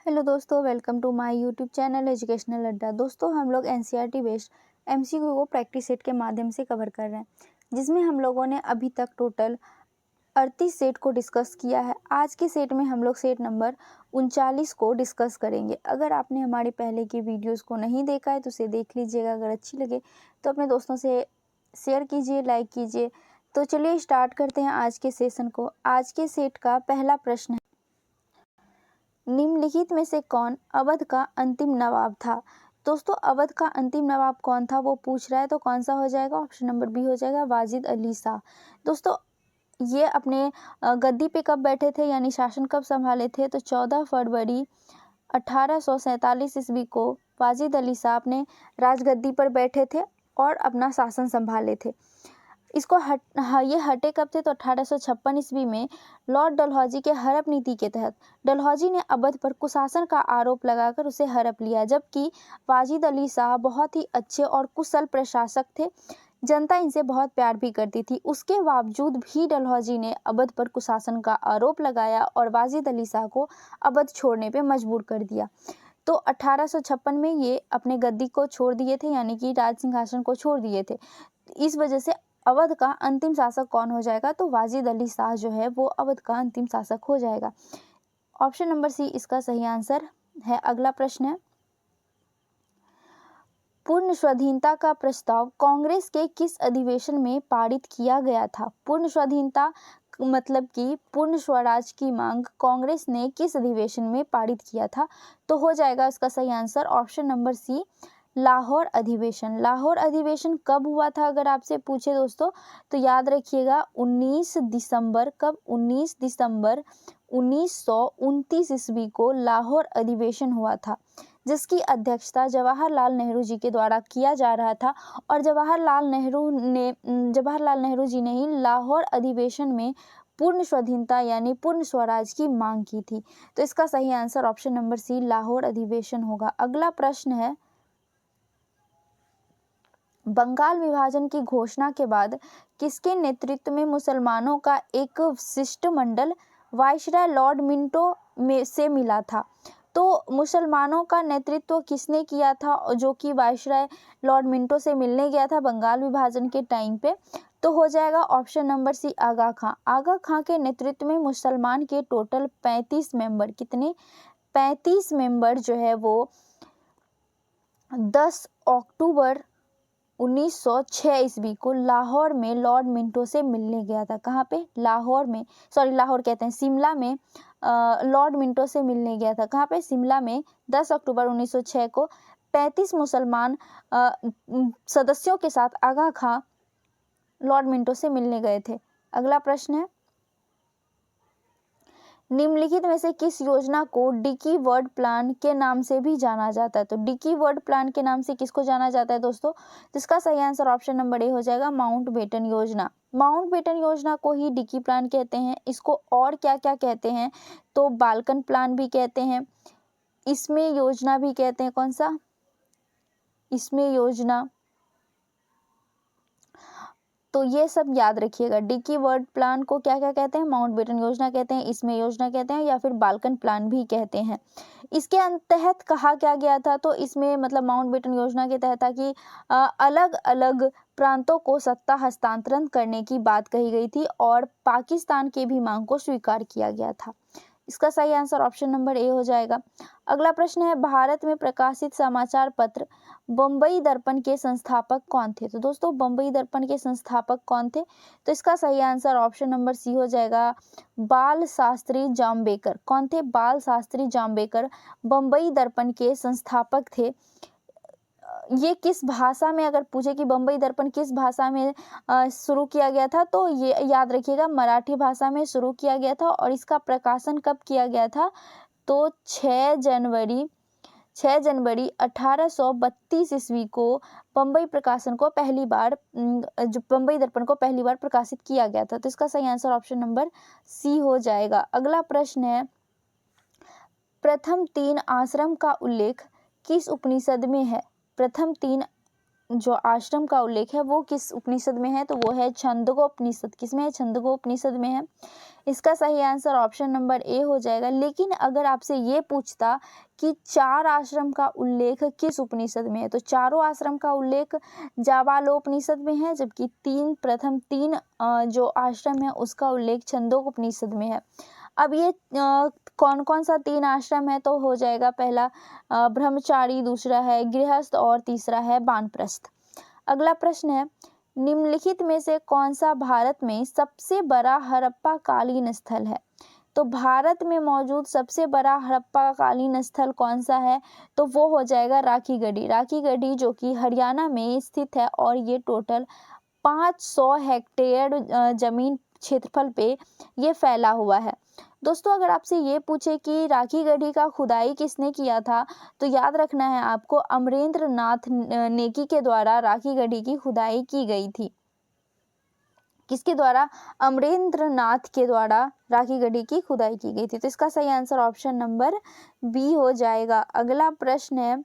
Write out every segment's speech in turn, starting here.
Hello दोस्तों, welcome to my YouTube channel educational अड्डा। दोस्तों, हम लोग एनसीईआरटी बेस्ड एमसीक्यू को प्रैक्टिस सेट के माध्यम से कवर कर रहे हैं, जिसमें हम लोगों ने अभी तक टोटल 38 सेट को डिस्कस किया है। आज के सेट में हम लोग सेट नंबर 39 को डिस्कस करेंगे। अगर आपने हमारे पहले की वीडियोस को नहीं देखा है तो उसे देख लीजिएगा। अगर अच्छी लगे तो अपने दोस्तों से शेयर कीजिए, लाइक कीजिए। तो चलिए स्टार्ट करते हैं आज के सेशन को। आज के सेट का पहला प्रश्न है, निम्नलिखित में से कौन अवध का अंतिम नवाब था। दोस्तों, अवध का अंतिम नवाब कौन था वो पूछ रहा है, तो कौन सा हो जाएगा? ऑप्शन नंबर बी हो जाएगा, वाजिद अली शाह। दोस्तों, ये अपने गद्दी पे कब बैठे थे, यानी शासन कब संभाले थे? तो 14 फरवरी 1847 ईस्वी को वाजिद अली शाह अपने राजगद्दी पर बैठे थे और अपना शासन संभाले थे। इसको ये हटे कब थे? तो 1856 ईस्वी में लॉर्ड डलहौजी के हड़प नीति के तहत डलहौजी ने अवध पर कुशासन का आरोप लगाकर उसे हड़प लिया। जबकि वाजिद अली शाह बहुत ही अच्छे और कुशल प्रशासक थे, जनता इनसे बहुत प्यार भी करती थी। उसके बावजूद भी डलहौजी ने अवध पर कुशासन का आरोप लगाया और वाजिद अली शाह को अवध छोड़ने पर मजबूर कर दिया। तो 1856 में ये अपने गद्दी को छोड़ दिए थे, यानी कि राज सिंहासन को छोड़ दिए थे। इस वजह से अवध का अंतिम शासक कौन हो जाएगा? तो वाजिद अली शाह जो है वो अवध का अंतिम शासक हो जाएगा। ऑप्शन नंबर सी इसका सही आंसर है। अगला प्रश्न है, पूर्ण स्वाधीनता का प्रस्ताव कांग्रेस के किस अधिवेशन में पारित किया गया था? पूर्ण स्वाधीनता मतलब कि पूर्ण स्वराज की मांग कांग्रेस ने किस अधिवेशन में पारित किया था? तो हो जाएगा इसका सही answer option number C, Lahore अधिवेशन। लाहौर अधिवेशन कब हुआ था अगर आपसे पूछे दोस्तों, तो याद रखिएगा 19 दिसंबर। कब? 19 दिसंबर 1929 ईस्वी को लाहौर अधिवेशन हुआ था, जिसकी अध्यक्षता जवाहरलाल नेहरू जी के द्वारा किया जा रहा था। और जवाहरलाल नेहरू जी ने ही लाहौर अधिवेशन में पूर्ण स्वाधीनता यानी पूर्ण स्वराज की मांग की थी। तो इसका सही answer option number C, Lahore अधिवेशन होगा। अगला प्रश्न है, बंगाल विभाजन की घोषणा के बाद किसके नेतृत्व में मुसलमानों का एक शिष्टमंडल वायसराय लॉर्ड मिंटो से मिला था? तो मुसलमानों का नेतृत्व किसने किया था जो कि वायसराय लॉर्ड मिंटो से मिलने गया था बंगाल विभाजन के टाइम पे? तो हो जाएगा ऑप्शन नंबर सी, आगा खां। आगा खां के नेतृत्व में मुसलमान के टोटल 35 मेंबर, कितने? 35 मेंबर जो है वो 10 अक्टूबर 1906 ईस्वी को लाहौर में लॉर्ड मिंटो से मिलने गया था। कहाँ पे? लाहौर में, लाहौर कहते हैं, शिमला में लॉर्ड मिंटो से मिलने गया था। कहाँ पे? शिमला में 10 अक्टूबर 1906 को 35 मुसलमान सदस्यों के साथ आगा खां लॉर्ड मिंटो से मिलने गए थे। अगला प्रश्न है, निम्नलिखित में से किस योजना को डिकी वर्ड प्लान के नाम से भी जाना जाता है? तो डिकी वर्ड प्लान के नाम से किसको जाना जाता है दोस्तों? जिसका सही आंसर ऑप्शन नंबर ए हो जाएगा, माउंटबेटन योजना। माउंटबेटन योजना को ही डिकी प्लान कहते हैं। इसको और क्या क्या कहते हैं? तो बाल्कन प्लान भी कहते हैं, इसमें योजना भी कहते हैं। कौन सा? इसमें योजना। तो ये सब याद रखिएगा। डिकी वर्ड प्लान को क्या क्या कहते हैं? माउंटबेटन योजना कहते हैं, इसमें योजना कहते हैं, या फिर बाल्कन प्लान भी कहते हैं। इसके तहत कहा क्या गया था? तो इसमें मतलब माउंटबेटन योजना के तहत था कि अलग अलग प्रांतों को सत्ता हस्तांतरण करने की बात कही गई थी और पाकिस्तान के भी मांग को स्वीकार किया गया था। इसका सही आंसर ऑप्शन नंबर ए हो जाएगा। अगला प्रश्न है, भारत में प्रकाशित समाचार पत्र बम्बई दर्पण के संस्थापक कौन थे? तो दोस्तों, बम्बई दर्पण के संस्थापक कौन थे? तो इसका सही आंसर ऑप्शन नंबर सी हो जाएगा, बाल शास्त्री जाम्बेकर। कौन थे? बाल शास्त्री जाम्बेकर बम्बई दर्पण के संस्थापक थे। ये किस भाषा में, अगर पूछे कि बम्बई दर्पण किस भाषा में शुरू किया गया था, तो ये याद रखिएगा मराठी भाषा में शुरू किया गया था। और इसका प्रकाशन कब किया गया था? तो 6 जनवरी 1832 ईस्वी को बम्बई प्रकाशन को पहली बार जो बम्बई दर्पण को पहली बार प्रकाशित किया गया था। तो इसका सही आंसर ऑप्शन नंबर सी हो जाएगा। अगला प्रश्न है, प्रथम 3 आश्रम का उल्लेख किस उपनिषद में है? प्रथम 3 जो आश्रम का उल्लेख है वो किस उपनिषद में है, तो वो है छंदोगोपनिषद। किसमें है? छंदोगोपनिषद में है। इसका सही आंसर ऑप्शन नंबर ए हो जाएगा। लेकिन अगर आपसे ये पूछता कि 4 आश्रम का उल्लेख किस उपनिषद में है, तो चारों आश्रम का उल्लेख जाबालोपनिषद में है, जबकि प्रथम 3 जो आश्रम है उसका उल्लेख छंदोगोपनिषद में है। अब ये कौन कौन सा 3 आश्रम है, तो हो जाएगा पहला ब्रह्मचारी, दूसरा है गृहस्थ और तीसरा है वानप्रस्थ। अगला प्रश्न है, निम्नलिखित में से कौन सा भारत में सबसे बड़ा हड़प्पा कालीन स्थल है? तो भारत में मौजूद सबसे बड़ा हड़प्पा कालीन स्थल कौन सा है, तो वो हो जाएगा राखी गढ़ी। राखी गढ़ी जो कि हरियाणा में स्थित है और ये टोटल 500 हेक्टेयर जमीन क्षेत्रफल पे ये फैला हुआ है। दोस्तों अगर आपसे ये पूछे कि राखी गढ़ी का खुदाई किसने किया था, तो याद रखना है आपको अमरेंद्र नाथ नेगी के द्वारा राखी गढ़ी की खुदाई की गई थी। किसके द्वारा? अमरेंद्र नाथ के द्वारा राखी गढ़ी की खुदाई की गई थी। तो इसका सही आंसर ऑप्शन नंबर बी हो जाएगा। अगला प्रश्न है,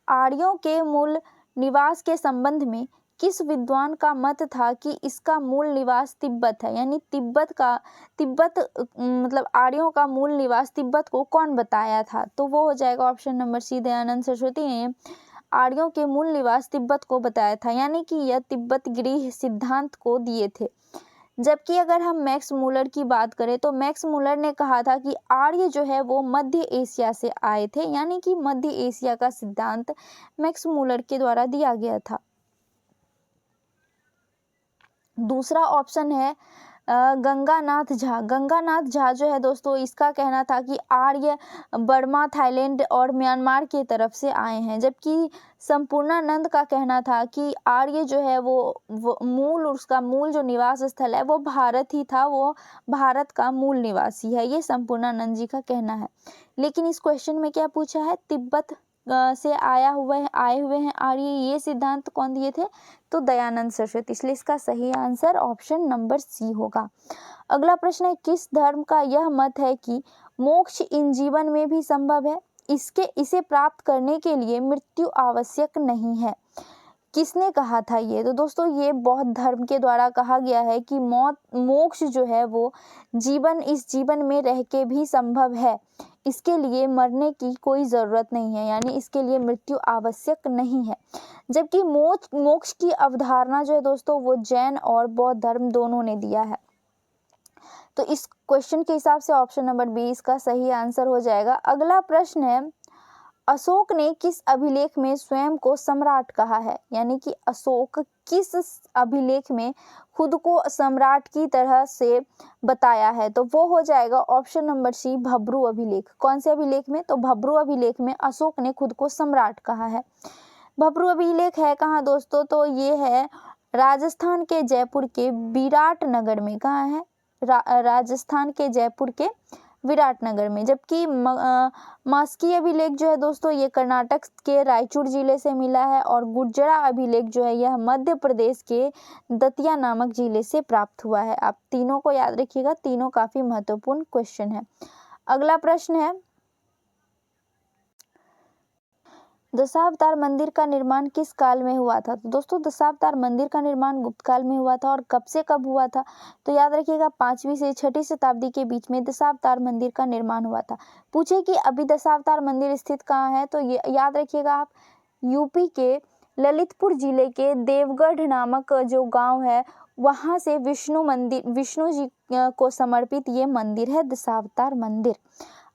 आर्यों के मूल निवास के संबंध में किस विद्वान का मत था कि इसका मूल निवास तिब्बत है? यानी तिब्बत मतलब आर्यों का मूल निवास तिब्बत को कौन बताया था? तो वो हो जाएगा option number C, Dayanand Saraswati ने आर्यों के मूल निवास तिब्बत को बताया था, यानी कि यह तिब्बत गृह सिद्धांत को दिए थे। जबकि अगर हम मैक्स मूलर की बात करें तो मैक्स मूलर ने कहा था कि आर्य जो है वो मध्य एशिया से आए थे, यानी कि मध्य एशिया का सिद्धांत मैक्स मूलर के द्वारा दिया गया था। दूसरा ऑप्शन है गंगानाथ झा। गंगानाथ झा जो है दोस्तों, इसका कहना था कि आर्य बर्मा, थाईलैंड और म्यांमार के तरफ से आए हैं, जबकि संपूर्णानंद का कहना था कि आर्य जो है उसका मूल जो निवास स्थल है वो भारत ही था, वो भारत का मूल निवासी है। ये संपूर्णानंद जी का कहना है। लेकिन इस क्वेश्चन में क्या पूछा है? तिब्बत से आए हुए हैं आर्य, ये सिद्धांत कौन दिए थे? तो दयानंद सरस्वती। इसलिए इसका सही आंसर ऑप्शन नंबर सी होगा। अगला प्रश्न है, किस धर्म का यह मत है कि मोक्ष इन जीवन में भी संभव है? इसे प्राप्त करने के लिए मृत्यु आवश्यक नहीं है। किसने कहा था ये? तो दोस्तों ये बौद्ध धर्म के द्वारा कहा गया है कि मोक्ष जो है वो इस जीवन में रह के भी संभव है। इसके लिए मरने की कोई ज़रूरत नहीं है, यानी इसके लिए मृत्यु आवश्यक नहीं है। जबकि मोक्ष की अवधारणा जो है दोस्तों वो जैन और बौद्ध धर्म दोनों ने दिया है। तो इस क्वेश्चन के हिसाब से ऑप्शन नंबर बी इसका सही आंसर हो जाएगा। अगला प्रश्न है, अशोक ने किस अभिलेख में स्वयं को सम्राट कहा है? यानी कि अशोक किस अभिलेख में खुद को सम्राट की तरह से बताया है? तो वो हो जाएगा ऑप्शन नंबर सी, भब्रू अभिलेख। कौन से अभिलेख में? तो भब्रू अभिलेख में अशोक ने खुद को सम्राट कहा है। भब्रू अभिलेख है कहाँ दोस्तों? तो ये है राजस्थान के जयपुर के विराटनगर में। कहाँ है? राजस्थान के जयपुर के विराटनगर में। जबकि मास्की अभिलेख जो है दोस्तों ये कर्नाटक के रायचूर जिले से मिला है, और गुर्जरा अभिलेख जो है यह मध्य प्रदेश के दतिया नामक जिले से प्राप्त हुआ है। आप तीनों को याद रखिएगा, तीनों काफी महत्वपूर्ण क्वेश्चन है। अगला प्रश्न है, दशावतार मंदिर का निर्माण किस काल में हुआ था? तो दोस्तों दशावतार मंदिर का निर्माण गुप्त काल में हुआ था। और कब से कब हुआ था? तो याद रखिएगा 5वीं से 6वीं शताब्दी के बीच में दशावतार मंदिर का निर्माण हुआ था। पूछे कि अभी दशावतार मंदिर स्थित कहाँ है? तो ये याद रखिएगा आप, यूपी के ललितपुर जिले के देवगढ़ नामक जो गाँव है वहाँ से विष्णु जी को समर्पित ये मंदिर है, दशावतार मंदिर।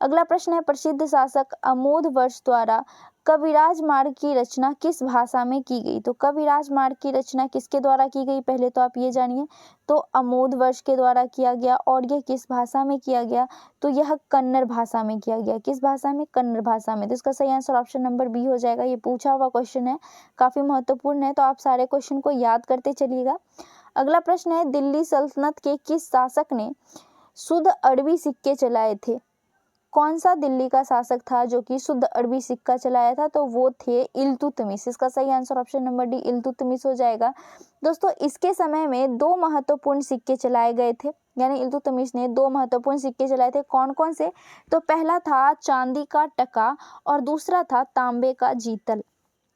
अगला प्रश्न है, प्रसिद्ध शासक अमोध वर्ष द्वारा कविराज मार्ग की रचना किस भाषा में की गई? तो कविराज मार्ग की रचना किसके द्वारा की गई, पहले तो आप ये जानिए। तो अमोध वर्ष के द्वारा किया गया। और ये किस भाषा में किया गया? तो यह कन्नड़ भाषा में किया गया। किस भाषा में? कन्नड़ भाषा में। तो इसका सही आंसर ऑप्शन नंबर बी हो जाएगा। ये पूछा हुआ क्वेश्चन है, काफी महत्वपूर्ण है, तो आप सारे क्वेश्चन को याद करते चलिएगा। अगला प्रश्न है, दिल्ली सल्तनत के किस शासक ने शुद्ध अरबी सिक्के चलाए थे? कौन सा दिल्ली का शासक था जो कि शुद्ध अरबी सिक्का चलाया था? तो वो थे इल्तुतमिश। इसका सही answer option number D, Iltutmish हो जाएगा। दोस्तों इसके समय में 2 महत्वपूर्ण सिक्के चलाए गए थे, यानी इल्तुतमिश ने 2 महत्वपूर्ण सिक्के चलाए थे। कौन कौन से? तो पहला था चांदी का टका और दूसरा था तांबे का जीतल।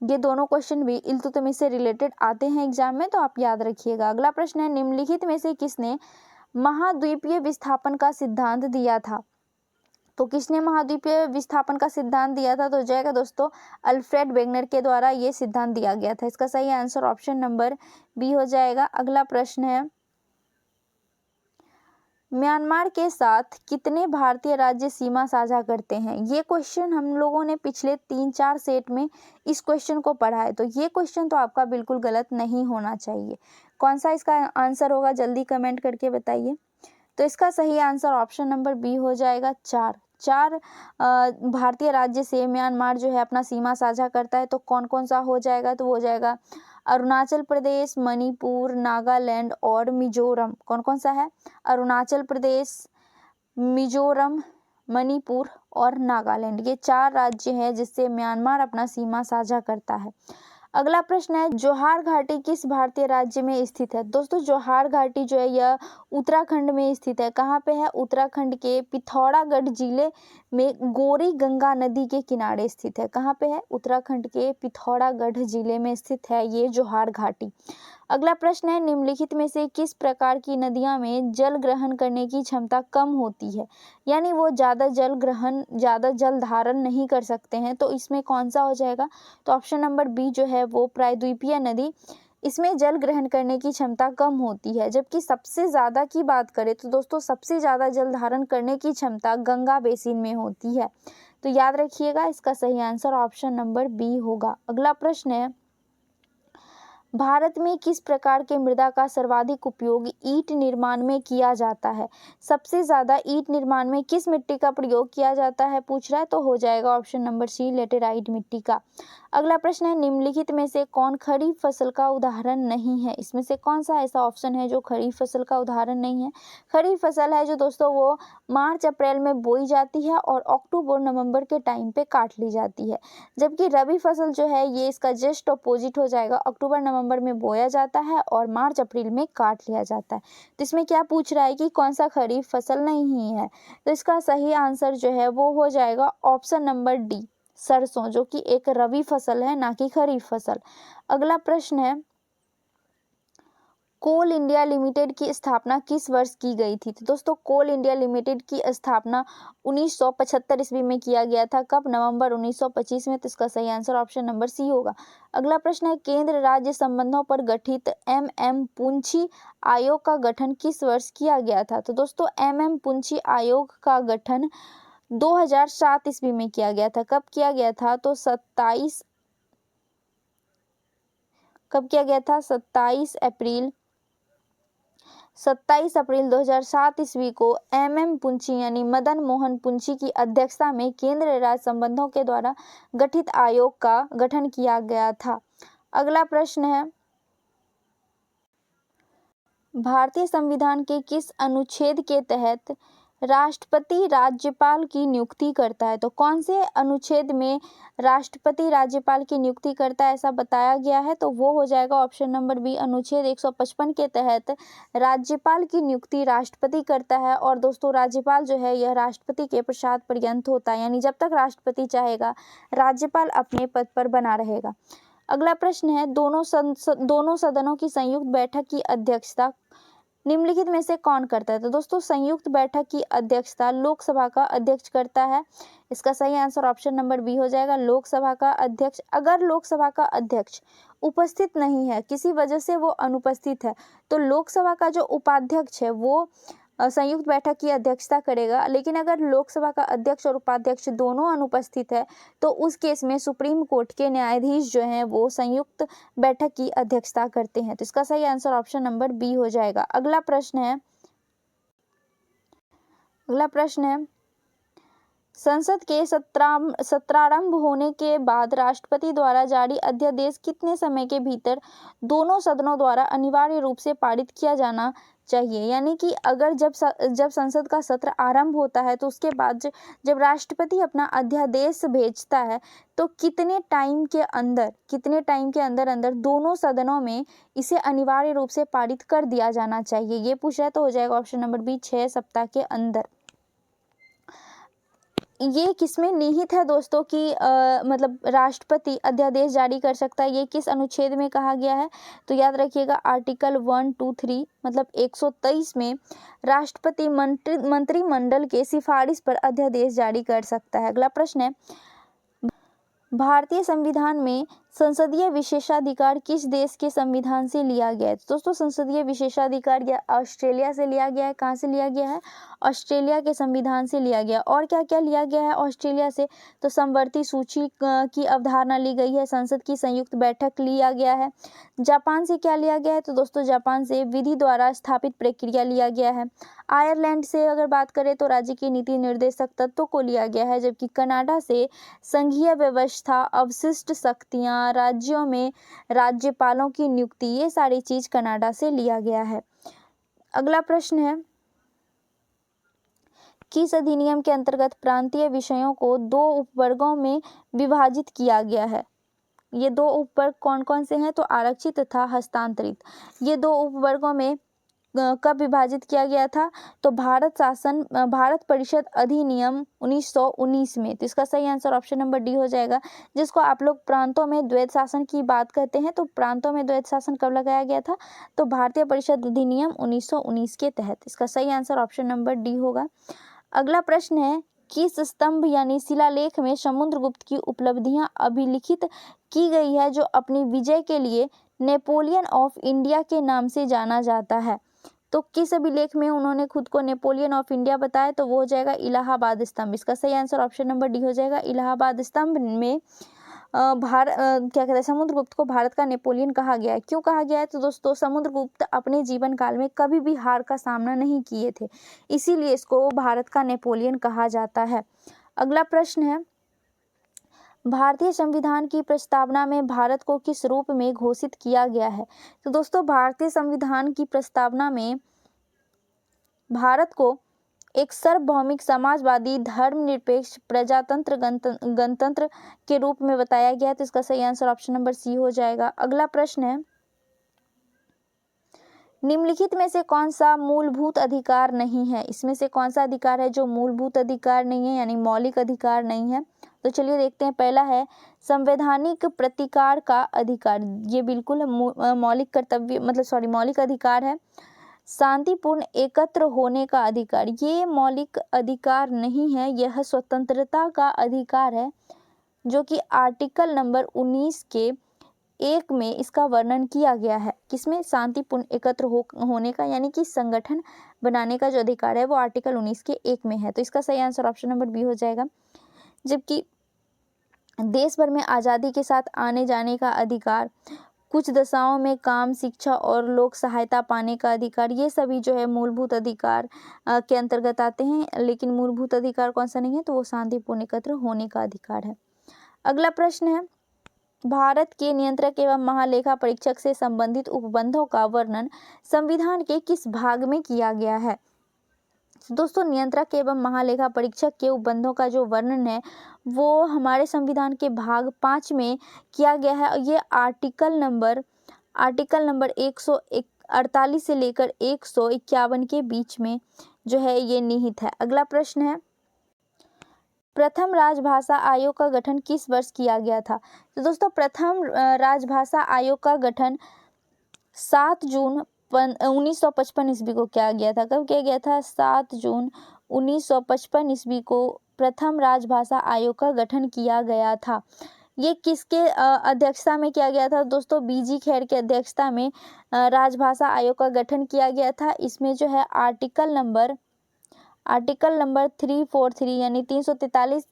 ये दोनों क्वेश्चन भी इल्तुतमिश से रिलेटेड आते हैं एग्जाम में, तो आप याद रखिएगा। अगला प्रश्न है, निम्नलिखित में से किसने महाद्वीपीय विस्थापन का सिद्धांत दिया था? तो किसने महाद्वीपीय विस्थापन का सिद्धांत दिया था? तो जाएगा दोस्तों अल्फ्रेड वेगनर के द्वारा ये सिद्धांत दिया गया था। इसका सही आंसर ऑप्शन नंबर बी हो जाएगा। अगला प्रश्न है, म्यांमार के साथ कितने भारतीय राज्य सीमा साझा करते हैं? ये क्वेश्चन हम लोगों ने पिछले 3-4 सेट में इस क्वेश्चन को पढ़ा है, तो ये क्वेश्चन तो आपका बिल्कुल गलत नहीं होना चाहिए। कौन सा इसका आंसर होगा, जल्दी कमेंट करके बताइए। तो इसका सही आंसर ऑप्शन नंबर बी हो जाएगा, 4 भारतीय राज्य से म्यांमार जो है अपना सीमा साझा करता है। तो कौन कौन सा हो जाएगा? तो हो जाएगा अरुणाचल प्रदेश, मणिपुर, नागालैंड और मिजोरम। कौन कौन सा है? अरुणाचल प्रदेश, मिजोरम, मणिपुर और नागालैंड, ये 4 राज्य हैं जिससे म्यांमार अपना सीमा साझा करता है। अगला प्रश्न है, जोहार घाटी किस भारतीय राज्य में स्थित है? दोस्तों जोहार घाटी जो है यह उत्तराखंड में स्थित है। कहाँ पे है? उत्तराखंड के पिथौरागढ़ जिले में गौरी गंगा नदी के किनारे स्थित है। कहाँ पे है? उत्तराखंड के पिथौरागढ़ जिले में स्थित है ये जोहार घाटी। अगला प्रश्न है, निम्नलिखित में से किस प्रकार की नदियां में जल ग्रहण करने की क्षमता कम होती है? यानी वो ज़्यादा जल धारण नहीं कर सकते हैं, तो इसमें कौन सा हो जाएगा? तो ऑप्शन नंबर बी जो है वो प्रायद्वीपीय नदी, इसमें जल ग्रहण करने की क्षमता कम होती है। जबकि सबसे ज़्यादा की बात करें तो दोस्तों सबसे ज़्यादा जल धारण करने की क्षमता गंगा बेसिन में होती है। तो याद रखिएगा, इसका सही आंसर ऑप्शन नंबर बी होगा। अगला प्रश्न है, भारत में किस प्रकार के मृदा का सर्वाधिक उपयोग ईंट निर्माण में किया जाता है? सबसे ज़्यादा ईंट निर्माण में किस मिट्टी का प्रयोग किया जाता है पूछ रहा है, तो हो जाएगा ऑप्शन नंबर सी, लेटेराइट मिट्टी का। अगला प्रश्न है, निम्नलिखित में से कौन खरीफ फसल का उदाहरण नहीं है? इसमें से कौन सा ऐसा ऑप्शन है जो खरीफ फसल का उदाहरण नहीं है? खरीफ फसल है जो दोस्तों वो मार्च अप्रैल में बोई जाती है और अक्टूबर नवंबर के टाइम पे काट ली जाती है। जबकि रबी फसल जो है ये इसका जस्ट अपोजिट हो जाएगा, अक्टूबर नवंबर में बोया जाता है और मार्च अप्रैल में काट लिया जाता है। तो इसमें क्या पूछ रहा है कि कौन सा खरीफ फसल नहीं है? तो इसका सही आंसर जो है वो हो जाएगा ऑप्शन नंबर डी, सरसों, जो कि एक रबी फसल है ना कि खरीफ फसल। अगला प्रश्न है, कोल इंडिया लिमिटेड की स्थापना किस वर्ष की गई थी? तो दोस्तों कोल इंडिया लिमिटेड की स्थापना 1975 ईस्वी में किया गया था। कब? नवंबर 1925 में। तो इसका सही आंसर ऑप्शन नंबर सी होगा। अगला प्रश्न है, केंद्र राज्य संबंधों पर गठित MM पुंछी आयोग का गठन किस वर्ष किया गया था? तो दोस्तों MM पुंछी आयोग का गठन 2007 ईस्वी में किया गया था। कब किया गया था? तो 27 अप्रैल 2007 ईस्वी को MM पुंछी यानी मदन मोहन पुंछी की अध्यक्षता में केंद्र राज्य संबंधों के द्वारा गठित आयोग का गठन किया गया था। अगला प्रश्न है, भारतीय संविधान के किस अनुच्छेद के तहत राष्ट्रपति राज्यपाल की नियुक्ति करता है? तो कौन से अनुच्छेद में राष्ट्रपति राज्यपाल की नियुक्ति करता है ऐसा बताया गया है? तो वो हो जाएगा ऑप्शन नंबर बी, अनुच्छेद 155 के तहत राज्यपाल की नियुक्ति राष्ट्रपति करता है। और दोस्तों राज्यपाल जो है यह राष्ट्रपति के पश्चात पर्यंत होता है, यानी जब तक राष्ट्रपति चाहेगा राज्यपाल अपने पद पर बना रहेगा। अगला प्रश्न है, दोनों सदनों की संयुक्त बैठक की अध्यक्षता निम्नलिखित में से कौन करता है? तो दोस्तों संयुक्त बैठक की अध्यक्षता लोकसभा का अध्यक्ष करता है। इसका सही आंसर ऑप्शन नंबर बी हो जाएगा, लोकसभा का अध्यक्ष। अगर लोकसभा का अध्यक्ष उपस्थित नहीं है, किसी वजह से वो अनुपस्थित है, तो लोकसभा का जो उपाध्यक्ष है वो संयुक्त बैठक की अध्यक्षता करेगा। लेकिन अगर लोकसभा का अध्यक्ष और उपाध्यक्ष दोनों अनुपस्थित है तो उस केस में सुप्रीम कोर्ट के न्यायाधीश जो हैं वो संयुक्त बैठक की अध्यक्षता करते हैं। तो इसका सही आंसर ऑप्शन नंबर बी हो जाएगा। अगला प्रश्न है, संसद के सत्रारंभ होने के बाद राष्ट्रपति द्वारा जारी अध्यादेश कितने समय के भीतर दोनों सदनों द्वारा अनिवार्य रूप से पारित किया जाना चाहिए? यानी कि अगर जब संसद का सत्र आरंभ होता है तो उसके बाद जब राष्ट्रपति अपना अध्यादेश भेजता है तो कितने टाइम के अंदर दोनों सदनों में इसे अनिवार्य रूप से पारित कर दिया जाना चाहिए? ये पूछ रहा है, तो हो जाएगा ऑप्शन नंबर बी, 6 सप्ताह के अंदर। ये किसमें निहित है दोस्तों कि मतलब राष्ट्रपति अध्यादेश जारी कर सकता है, ये किस अनुच्छेद में कहा गया है? तो याद रखिएगा आर्टिकल 123 मतलब 123 में राष्ट्रपति मंत्रिमंडल के सिफारिश पर अध्यादेश जारी कर सकता है। अगला प्रश्न है, भारतीय संविधान में संसदीय विशेषाधिकार किस देश के संविधान से लिया गया है? तो दोस्तों संसदीय विशेषाधिकार या ऑस्ट्रेलिया से लिया गया है। कहाँ से लिया गया है? ऑस्ट्रेलिया के संविधान से लिया गया। और क्या क्या लिया गया है ऑस्ट्रेलिया से? तो समवर्ती सूची की अवधारणा ली गई है, संसद की संयुक्त बैठक लिया गया है। जापान से क्या लिया गया है? तो दोस्तों जापान से विधि द्वारा स्थापित प्रक्रिया लिया गया है। आयरलैंड से अगर बात करें तो राज्य की नीति निर्देशक तत्वों को लिया गया है, जबकि कनाडा से संघीय व्यवस्था, अवशिष्ट शक्तियां, राज्यों में राज्यपालों की नियुक्ति, ये सारी चीज कनाडा से लिया गया है। अगला प्रश्न है, किस अधिनियम के अंतर्गत प्रांतीय विषयों को 2 उपवर्गों में विभाजित किया गया है? ये 2 उपवर्ग कौन कौन से हैं? तो आरक्षित तथा हस्तांतरित। ये 2 उपवर्गों में कब विभाजित किया गया था? तो भारत परिषद अधिनियम 1919 में। तो इसका सही आंसर ऑप्शन नंबर डी हो जाएगा, जिसको आप लोग प्रांतों में द्वैत शासन की बात करते हैं। तो प्रांतों में द्वैत शासन कब लगाया गया था? तो भारतीय परिषद अधिनियम 1919 के तहत। इसका सही आंसर ऑप्शन नंबर डी होगा। अगला प्रश्न है, किस स्तंभ यानी शिलालेख में समुद्रगुप्त की उपलब्धियां अभिलिखित की गई है, जो अपनी विजय के लिए नेपोलियन ऑफ इंडिया के नाम से जाना जाता है? तो किस अभिलेख में उन्होंने खुद को नेपोलियन ऑफ इंडिया बताया? तो वो हो जाएगा इलाहाबाद स्तंभ। इसका सही आंसर ऑप्शन नंबर डी हो जाएगा। इलाहाबाद स्तंभ में क्या कहते हैं, समुद्रगुप्त को भारत का नेपोलियन कहा गया है। क्यों कहा गया है? तो दोस्तों समुद्रगुप्त अपने जीवन काल में कभी भी हार का सामना नहीं किए थे, इसीलिए इसको भारत का नेपोलियन कहा जाता है। अगला प्रश्न है, भारतीय संविधान की प्रस्तावना में भारत को किस रूप में घोषित किया गया है? तो दोस्तों भारतीय संविधान की प्रस्तावना में भारत को एक सार्वभौमिक, समाजवादी, धर्मनिरपेक्ष, प्रजातंत्र, गणतंत्र के रूप में बताया गया है। तो इसका सही आंसर ऑप्शन नंबर सी हो जाएगा। अगला प्रश्न है, निम्नलिखित में से कौन सा मूलभूत अधिकार नहीं है? इसमें से कौन सा अधिकार है जो मूलभूत अधिकार नहीं है, यानी मौलिक अधिकार नहीं है? तो चलिए देखते हैं। पहला है संवैधानिक प्रतिकार का अधिकार, ये बिल्कुल मौलिक कर्तव्य मतलब मौलिक अधिकार है। शांतिपूर्ण एकत्र होने का अधिकार, ये मौलिक अधिकार नहीं है, यह स्वतंत्रता का अधिकार है, जो कि आर्टिकल नंबर 19 के 1 में इसका वर्णन किया गया है। किसमें? शांतिपूर्ण एकत्र होने का, यानी कि संगठन बनाने का जो अधिकार है वो आर्टिकल 19 के 1 में है। तो इसका सही आंसर ऑप्शन नंबर बी हो जाएगा। जबकि देश भर में आज़ादी के साथ आने जाने का अधिकार, कुछ दशाओं में काम, शिक्षा और लोक सहायता पाने का अधिकार, ये सभी जो है मूलभूत अधिकार के अंतर्गत आते हैं। लेकिन मूलभूत अधिकार कौन सा नहीं है? तो वो शांतिपूर्ण एकत्र होने का अधिकार है। अगला प्रश्न है, भारत के नियंत्रक एवं महालेखा परीक्षक से संबंधित उपबंधों का वर्णन संविधान के किस भाग में किया गया है? दोस्तों नियंत्रक एवं महालेखा परीक्षक के उपबंधों का जो वर्णन है वो हमारे संविधान के भाग 5 में किया गया है। ये आर्टिकल नंबर 148 से लेकर 151 के बीच में जो है ये निहित है। अगला प्रश्न है, प्रथम राजभाषा आयोग का गठन किस वर्ष किया गया था? तो दोस्तों प्रथम राजभाषा आयोग का गठन 7 जून 1955 ईस्वी को किया गया था। कब किया गया था? 7 जून 1955 ईस्वी को प्रथम राजभाषा आयोग का गठन किया गया था। ये किसके अध्यक्षता में किया गया था? दोस्तों बीजी खैर के अध्यक्षता में राजभाषा आयोग का गठन किया गया था। इसमें जो है आर्टिकल नंबर 343 यानी 343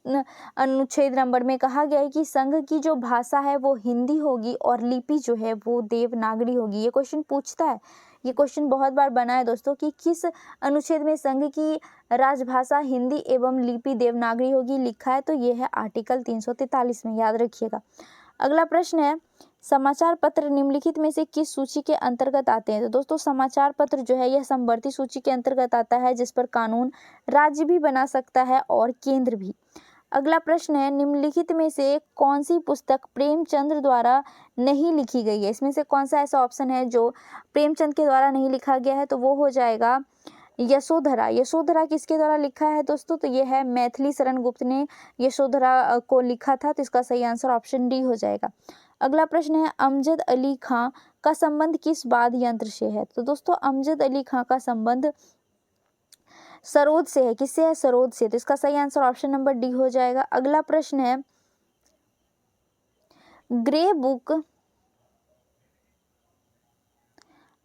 अनुच्छेद नंबर में कहा गया है कि संघ की जो भाषा है वो हिंदी होगी और लिपि जो है वो देवनागरी होगी। ये क्वेश्चन पूछता है, ये क्वेश्चन बहुत बार बना है दोस्तों कि किस अनुच्छेद में संघ की राजभाषा हिंदी एवं लिपि देवनागरी होगी, लिखा है तो ये है आर्टिकल 343 में, याद रखिएगा। अगला प्रश्न है, समाचार पत्र निम्नलिखित में से किस सूची के अंतर्गत आते हैं? तो दोस्तों समाचार पत्र जो है यह समवर्ती सूची के अंतर्गत आता है, जिस पर कानून राज्य भी बना सकता है और केंद्र भी। अगला प्रश्न है, निम्नलिखित में से कौन सी पुस्तक प्रेमचंद द्वारा नहीं लिखी गई है? इसमें से कौन सा ऐसा ऑप्शन है जो प्रेमचंद के द्वारा नहीं लिखा गया है? तो वो हो जाएगा यशोधरा, यशोधरा किसके द्वारा लिखा है दोस्तों? तो ये है मैथिली शरण गुप्त ने यशोधरा को लिखा था। तो इसका सही आंसर ऑप्शन डी हो जाएगा। अगला प्रश्न है अमजद अली खां का संबंध किस वाद्य यंत्र से है? तो दोस्तों अमजद अली खां का संबंध सरोद से है। किससे है? सरोद से। तो इसका सही आंसर ऑप्शन नंबर डी हो जाएगा। अगला प्रश्न है ग्रे बुक,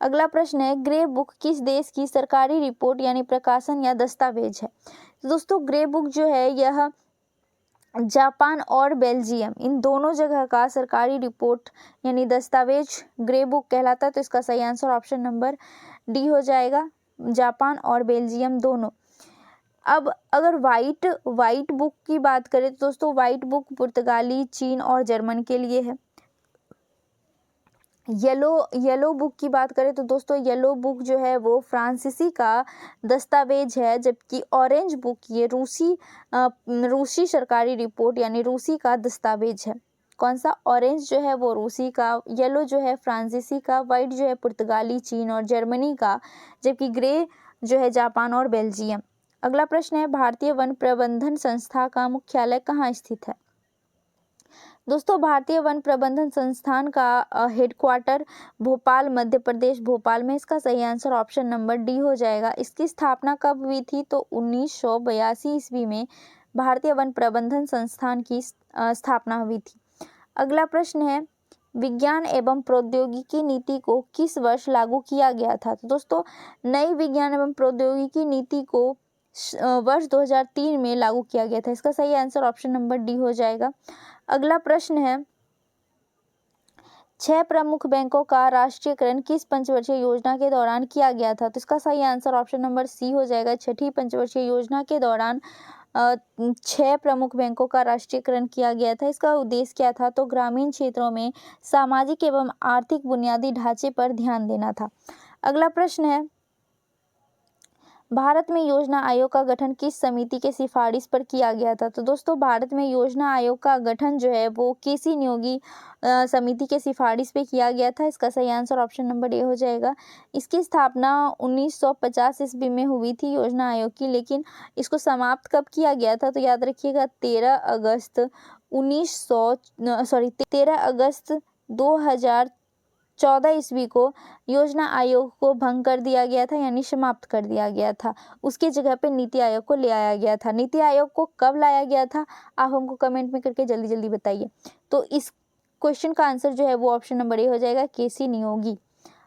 अगला प्रश्न है ग्रे बुक किस देश की सरकारी रिपोर्ट यानी प्रकाशन या दस्तावेज है? तो दोस्तों ग्रे बुक जो है यह जापान और बेल्जियम इन दोनों जगह का सरकारी रिपोर्ट यानी दस्तावेज ग्रे बुक कहलाता है। तो इसका सही आंसर ऑप्शन नंबर डी हो जाएगा, जापान और बेल्जियम दोनों। अब अगर वाइट बुक की बात करें तो दोस्तों वाइट बुक पुर्तगाली, चीन और जर्मन के लिए है। येलो बुक की बात करें तो दोस्तों येलो बुक जो है वो फ्रांसीसी का दस्तावेज है, जबकि ऑरेंज बुक ये रूसी सरकारी रिपोर्ट यानी रूसी का दस्तावेज है। कौन सा? ऑरेंज जो है वो रूसी का, येलो जो है फ्रांसीसी का, वाइट जो है पुर्तगाली, चीन और जर्मनी का, जबकि ग्रे जो है जापान और बेल्जियम। अगला प्रश्न है भारतीय वन प्रबंधन संस्था का मुख्यालय कहाँ स्थित है? दोस्तों भारतीय वन प्रबंधन संस्थान का हेडक्वार्टर भोपाल, मध्य प्रदेश भोपाल में। इसका सही आंसर ऑप्शन नंबर डी हो जाएगा। इसकी स्थापना कब हुई थी? तो 1982 ईस्वी में भारतीय वन प्रबंधन संस्थान की स्थापना हुई थी। अगला प्रश्न है विज्ञान एवं प्रौद्योगिकी नीति को किस वर्ष लागू किया गया था? तो दोस्तों नई विज्ञान एवं प्रौद्योगिकी नीति को वर्ष 2003 में लागू किया गया था। इसका सही आंसर ऑप्शन नंबर डी हो जाएगा। अगला प्रश्न है 6 प्रमुख बैंकों का राष्ट्रीयकरण किस पंचवर्षीय योजना के दौरान किया गया था? तो इसका सही आंसर ऑप्शन नंबर सी हो जाएगा। छठी पंचवर्षीय योजना के दौरान 6 प्रमुख बैंकों का राष्ट्रीयकरण किया गया था। इसका उद्देश्य क्या था? तो ग्रामीण क्षेत्रों में सामाजिक एवं आर्थिक बुनियादी ढांचे पर ध्यान देना था। अगला प्रश्न है भारत में योजना आयोग का गठन किस समिति के सिफारिश पर किया गया था? तो दोस्तों भारत में योजना आयोग का गठन जो है वो केसी नियोगी समिति के सिफारिश पे किया गया था। इसका सही आंसर ऑप्शन नंबर ए हो जाएगा। इसकी स्थापना 1950 ईस्वी में हुई थी योजना आयोग की, लेकिन इसको समाप्त कब किया गया था? तो याद रखिएगा 13 अगस्त 2014 ईस्वी को योजना आयोग को भंग कर दिया गया था यानी समाप्त कर दिया गया था। उसके जगह पे नीति आयोग को ले आया गया था। नीति आयोग को कब लाया गया था आप हमको कमेंट में करके जल्दी जल्दी बताइए। तो इस क्वेश्चन का आंसर जो है वो ऑप्शन नंबर ए हो जाएगा, केसी नियोगी।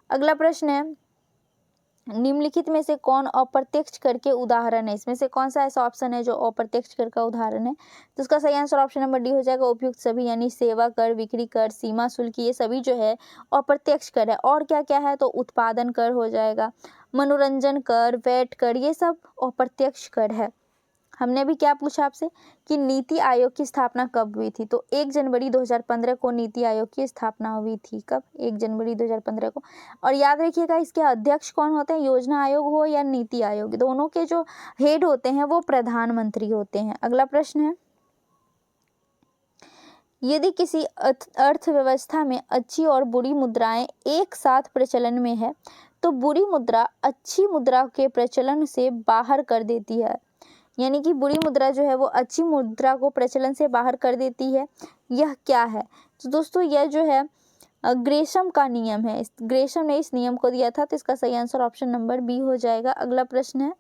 अगला प्रश्न है निम्नलिखित में से कौन अप्रत्यक्ष कर के उदाहरण है? इसमें से कौन सा ऐसा ऑप्शन है जो अप्रत्यक्ष कर का उदाहरण है? तो इसका सही आंसर ऑप्शन नंबर डी हो जाएगा, उपयुक्त सभी यानी सेवा कर, बिक्री कर, सीमा शुल्क, ये सभी जो है अप्रत्यक्ष कर है। और क्या क्या है? तो उत्पादन कर हो जाएगा, मनोरंजन कर, वैट कर, ये सब अप्रत्यक्ष कर है। हमने भी क्या पूछा आपसे कि नीति आयोग की स्थापना कब हुई थी? तो 1 जनवरी 2015 को नीति आयोग की स्थापना हुई थी। कब? 1 जनवरी 2015 को। और याद रखिएगा इसके अध्यक्ष कौन होते हैं? योजना आयोग हो या नीति आयोग, दोनों के जो हेड होते हैं वो प्रधानमंत्री होते हैं। अगला प्रश्न है यदि किसी अर्थव्यवस्था में अच्छी और बुरी मुद्राएं एक साथ प्रचलन में है तो बुरी मुद्रा अच्छी मुद्रा के प्रचलन से बाहर कर देती है, यानी कि बुरी मुद्रा जो है वो अच्छी मुद्रा को प्रचलन से बाहर कर देती है। यह क्या है? तो दोस्तों यह जो है ग्रेशम का नियम है। ग्रेशम ने इस नियम को दिया था। तो इसका सही आंसर ऑप्शन नंबर बी हो जाएगा। अगला प्रश्न है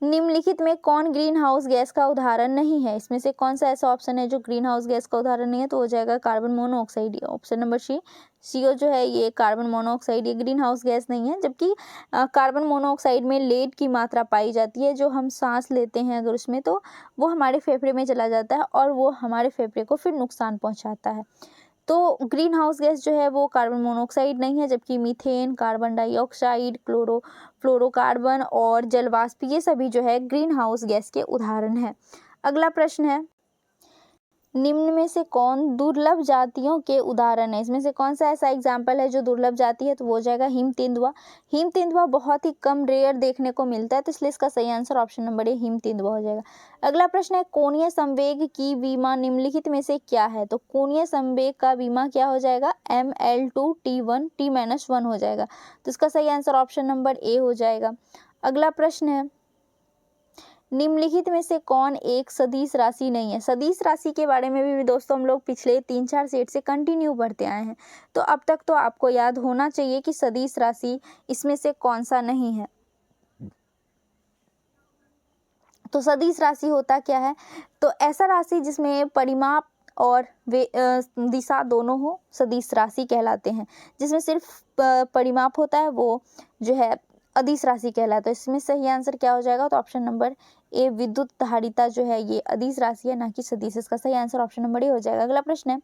निम्नलिखित में कौन ग्रीन हाउस गैस का उदाहरण नहीं है? इसमें से कौन सा ऐसा ऑप्शन है जो ग्रीन हाउस गैस का उदाहरण नहीं है? तो हो जाएगा carbon monoxide. Option number C CO जो है ये कार्बन मोनोऑक्साइड, ये ग्रीन हाउस गैस नहीं है। जबकि कार्बन मोनोऑक्साइड में लेड की मात्रा पाई जाती है, जो हम सांस लेते हैं अगर उसमें तो वो हमारे फेफड़े में चला जाता है और वो हमारे फेफड़े को फिर नुकसान पहुँचाता है। तो ग्रीन हाउस गैस जो है वो कार्बन मोनोऑक्साइड नहीं है, जबकि मीथेन, कार्बन डाइऑक्साइड, फ्लोरोकार्बन और जलवाष्प, ये सभी जो है ग्रीन हाउस गैस के उदाहरण है। अगला प्रश्न है निम्न में से कौन दुर्लभ जातियों के उदाहरण है? इसमें से कौन सा ऐसा एग्जाम्पल है जो दुर्लभ जाति है? तो वो हो जाएगा हिम तेंदुआ। हिम तेंदुआ बहुत ही कम रेयर देखने को मिलता है, तो इसलिए इसका सही answer option number A him तेंदुआ हो जाएगा। अगला प्रश्न है, कोणीय संवेग की विमा निम्नलिखित में से क्या है? तो कोणीय संवेग का विमा क्या हो जाएगा? ML2T1 T-1 हो जाएगा, तो इसका सही आंसर ऑप्शन नंबर ए हो जाएगा। अगला प्रश्न है, निम्नलिखित में से कौन एक सदिश राशि नहीं है? सदिश राशि के बारे में भी दोस्तों हम लोग पिछले 3-4 सेट से कंटिन्यू पढ़ते आए हैं, तो अब तक तो आपको याद होना चाहिए कि सदिश राशि इसमें से कौन सा नहीं है। तो सदिश राशि होता क्या है? तो ऐसा राशि जिसमें परिमाप और दिशा दोनों हो, सदिश राशि कहलाते हैं। जिसमें सिर्फ परिमाप होता है वो जो है अदिश राशि कहलाता है। इसमें सही आंसर क्या हो जाएगा? तो ऑप्शन नंबर ए विद्युत धारिता जो है ये अदिश राशि है, ना कि सदिश। इसका सही आंसर ऑप्शन नंबर ए हो जाएगा। अगला प्रश्न है,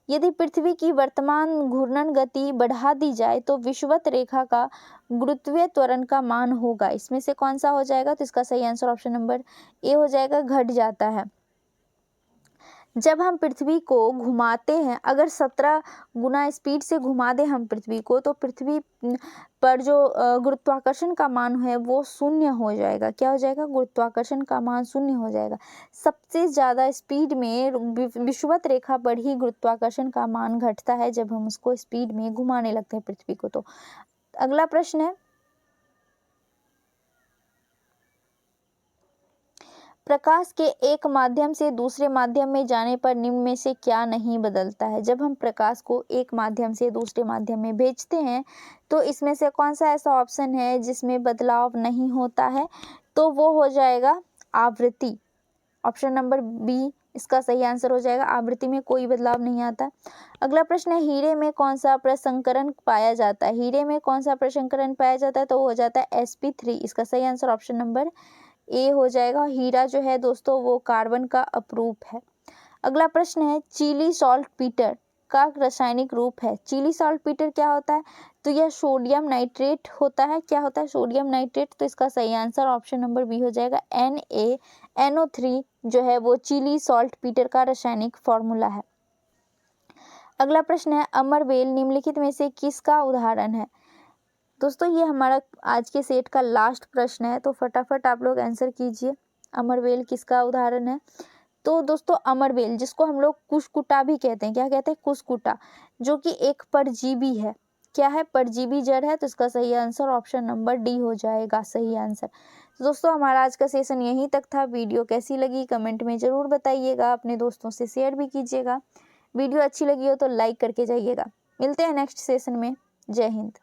यदि पृथ्वी की वर्तमान घूर्णन गति बढ़ा दी जाए तो विषुवत रेखा का गुरुत्वीय त्वरण का मान होगा। इसमें से कौन सा हो जाएगा? तो इसका सही आंसर ऑप्शन नंबर ए हो जाएगा, घट जाता है। जब हम पृथ्वी को घुमाते हैं, अगर 17 गुना स्पीड से घुमा दें हम पृथ्वी को, तो पृथ्वी पर जो गुरुत्वाकर्षण का मान है वो शून्य हो जाएगा। क्या हो जाएगा? गुरुत्वाकर्षण का मान शून्य हो जाएगा। सबसे ज़्यादा स्पीड में विषुवत रेखा पर ही गुरुत्वाकर्षण का मान घटता है जब हम उसको स्पीड में घुमाने लगते हैं पृथ्वी को। तो अगला प्रश्न है, प्रकाश के एक माध्यम से दूसरे माध्यम में जाने पर निम्न में से क्या नहीं बदलता है? जब हम प्रकाश को एक माध्यम से दूसरे माध्यम में भेजते हैं तो इसमें से कौन सा ऐसा ऑप्शन है जिसमें बदलाव नहीं होता है? तो वो हो जाएगा आवृत्ति। ऑप्शन नंबर बी इसका सही आंसर हो जाएगा, आवृत्ति में कोई बदलाव नहीं आता। अगला प्रश्न है, हीरे में कौन सा प्रसंकरण पाया जाता है? हीरे में कौन सा प्रसंकरण पाया जाता है? तो वो हो जाता है sp3। इसका सही आंसर ऑप्शन नंबर ए हो जाएगा। हीरा जो है दोस्तों वो कार्बन का अपरूप है। अगला प्रश्न है, चिली सॉल्टपीटर का रासायनिक रूप है। चिली सॉल्टपीटर क्या होता है? तो यह सोडियम नाइट्रेट होता है। क्या होता है? Sodium nitrate. तो इसका सही आंसर ऑप्शन नंबर बी हो जाएगा, NaNO3 जो है वो चिली सॉल्टपीटर का रासायनिक फॉर्मूला है। अगला प्रश्न है, अमरबेल निम्नलिखित में से किसका उदाहरण है? दोस्तों ये हमारा आज के सेट का लास्ट प्रश्न है, तो फटाफट आप लोग आंसर कीजिए। अमरबेल किसका उदाहरण है? तो दोस्तों अमरबेल, जिसको हम लोग कुशकुटा भी कहते हैं, क्या कहते हैं? कुशकुटा, जो कि एक परजीवी है। क्या है? परजीवी जड़ है। तो इसका सही आंसर ऑप्शन नंबर डी हो जाएगा, सही आंसर। तो दोस्तों हमारा आज का सेशन यहीं तक था। वीडियो कैसी लगी कमेंट में ज़रूर बताइएगा, अपने दोस्तों से शेयर भी कीजिएगा। वीडियो अच्छी लगी हो तो लाइक करके जाइएगा। मिलते हैं नेक्स्ट सेशन में। जय हिंद।